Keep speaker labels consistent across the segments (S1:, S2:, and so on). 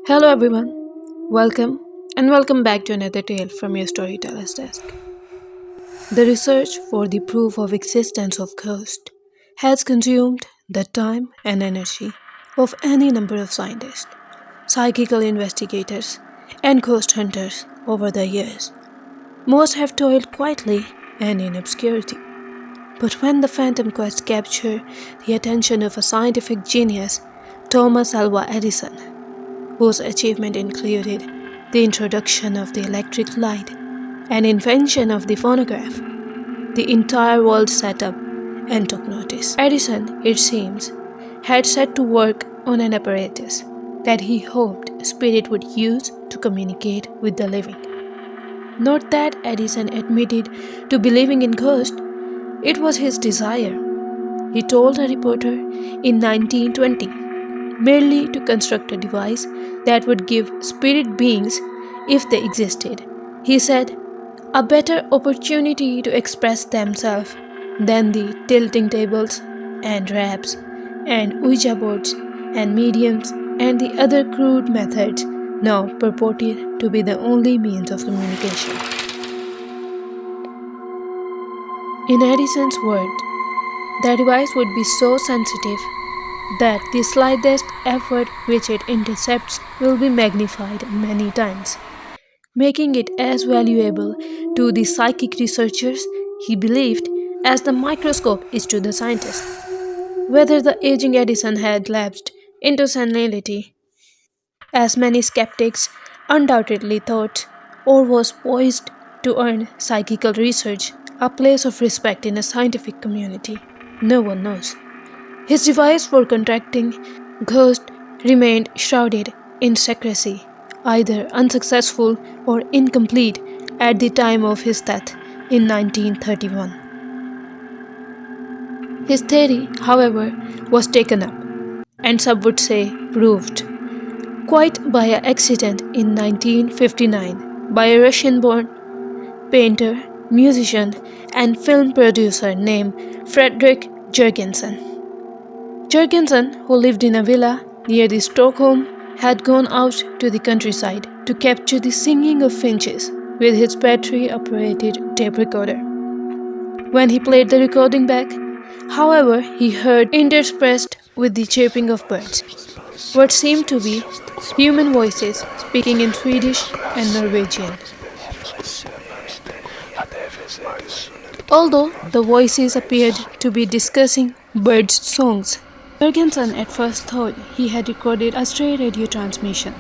S1: Hello everyone, welcome back to another tale from your storyteller's desk. The research for the proof of existence of ghosts has consumed the time and energy of any number of scientists, psychical investigators, and ghost hunters over the years. Most have toiled quietly and in obscurity. But when the Phantom Quest captured the attention of a scientific genius, Thomas Alva Edison, whose achievement included the introduction of the electric light and invention of the phonograph, the entire world sat up and took notice. Edison, it seems, had set to work on an apparatus that he hoped spirit would use to communicate with the living. Not that Edison admitted to believing in ghosts, it was his desire. He told a reporter in 1920 merely to construct a device that would give spirit beings, if they existed, he said, a better opportunity to express themselves than the tilting tables and raps and Ouija boards and mediums and the other crude methods now purported to be the only means of communication. In Edison's words, the device would be so sensitive that the slightest effort which it intercepts will be magnified many times, making it as valuable to the psychic researchers, he believed, as the microscope is to the scientist. Whether the aging Edison had lapsed into senility, as many skeptics undoubtedly thought, or was poised to earn psychical research a place of respect in a scientific community, no one knows. His device for contracting ghosts remained shrouded in secrecy, either unsuccessful or incomplete at the time of his death in 1931. His theory, however, was taken up, and some would say proved, quite by accident in 1959 by a Russian-born painter, musician, and film producer named Fredrik Jurgensen. Jurgensen, who lived in a villa near the Stockholm, had gone out to the countryside to capture the singing of finches with his battery-operated tape recorder. When he played the recording back, however, he heard interspersed with the chirping of birds what seemed to be human voices speaking in Swedish and Norwegian. Although the voices appeared to be discussing birds' songs, Jurgensen at first thought he had recorded a stray radio transmission,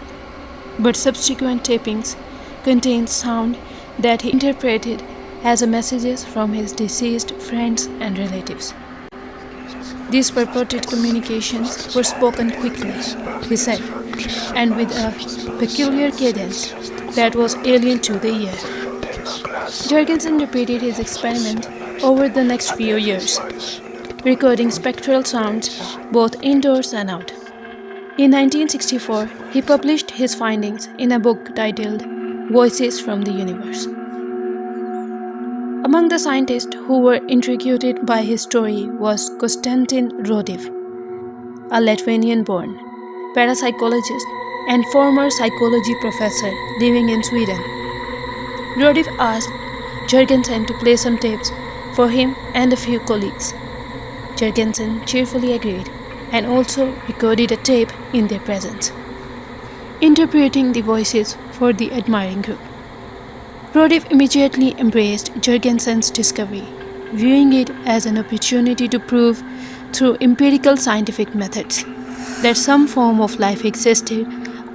S1: but subsequent tapings contained sound that he interpreted as messages from his deceased friends and relatives. These purported communications were spoken quickly, he said, and with a peculiar cadence that was alien to the ear. Jurgensen repeated his experiment over the next few years, recording spectral sounds both indoors and out. In 1964, he published his findings in a book titled Voices from the Universe. Among the scientists who were intrigued by his story was Konstantin Rodiv, a Lithuanian-born parapsychologist and former psychology professor living in Sweden. Rodiv asked Jurgensen to play some tapes for him and a few colleagues. Jurgensen cheerfully agreed and also recorded a tape in their presence, interpreting the voices for the admiring group. Rodiv immediately embraced Jurgensen's discovery, viewing it as an opportunity to prove through empirical scientific methods that some form of life existed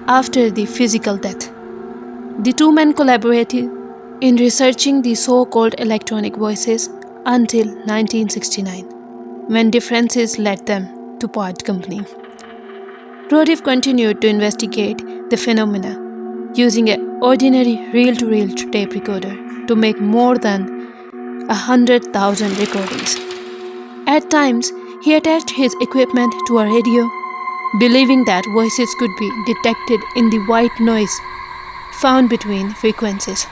S1: after the physical death. The two men collaborated in researching the so-called electronic voices until 1969, when differences led them to part company. Rodiv continued to investigate the phenomena using an ordinary reel-to-reel tape recorder to make more than 100,000 recordings. At times, he attached his equipment to a radio, believing that voices could be detected in the white noise found between frequencies.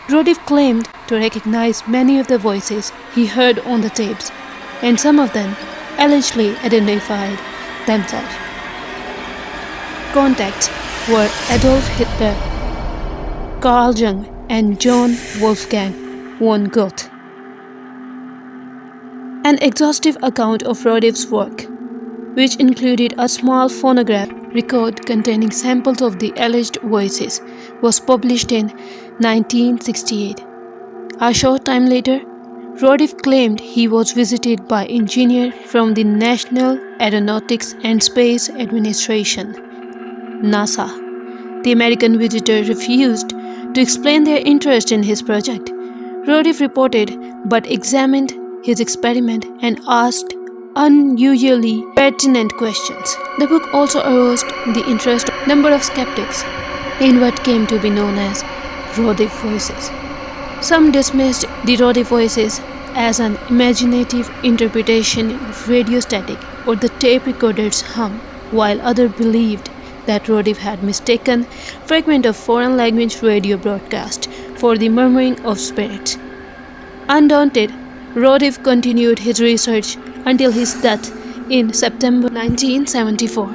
S1: Rodiv claimed to recognize many of the voices he heard on the tapes, and some of them allegedly identified themselves. Contact were Adolf Hitler, Carl Jung, and John Wolfgang von Goethe. An exhaustive account of Rodif's work, which included a small phonograph record containing samples of the alleged voices, was published in 1968. A short time later, Rodif claimed he was visited by engineers from the National Aeronautics and Space Administration, NASA. The American visitor refused to explain their interest in his project. Rodif reported but examined his experiment and asked unusually pertinent questions. The book also aroused the interest of a number of skeptics in what came to be known as Rodif voices. Some dismissed the Rodif voices as an imaginative interpretation of radio static or the tape recorder's hum, while others believed that Rodif had mistaken fragment of foreign language radio broadcast for the murmuring of spirits. Undaunted, Rodif continued his research until his death in September 1974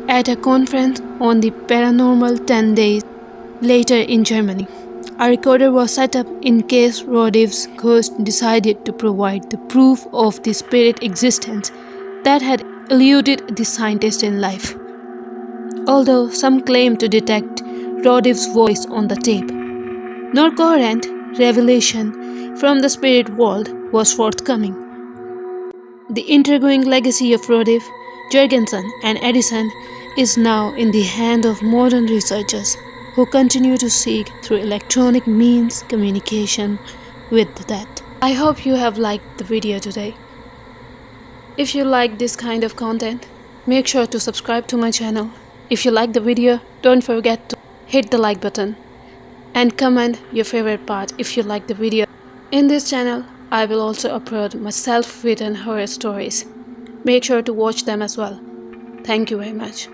S1: at a conference on the paranormal 10 days later in Germany. A recorder was set up in case Rodif's ghost decided to provide the proof of the spirit existence that had eluded the scientist in life. Although some claimed to detect Rodif's voice on the tape, no coherent revelation from the spirit world was forthcoming. The intriguing legacy of Rodif, Jurgensen, and Edison is now in the hands of modern researchers who continue to seek through electronic means communication with the dead. I hope you have liked the video today. If you like this kind of content, make sure to subscribe to my channel. If you like the video, don't forget to hit the like button and comment your favorite part if you like the video. In this channel, I will also upload my self-written horror stories. Make sure to watch them as well. Thank you very much.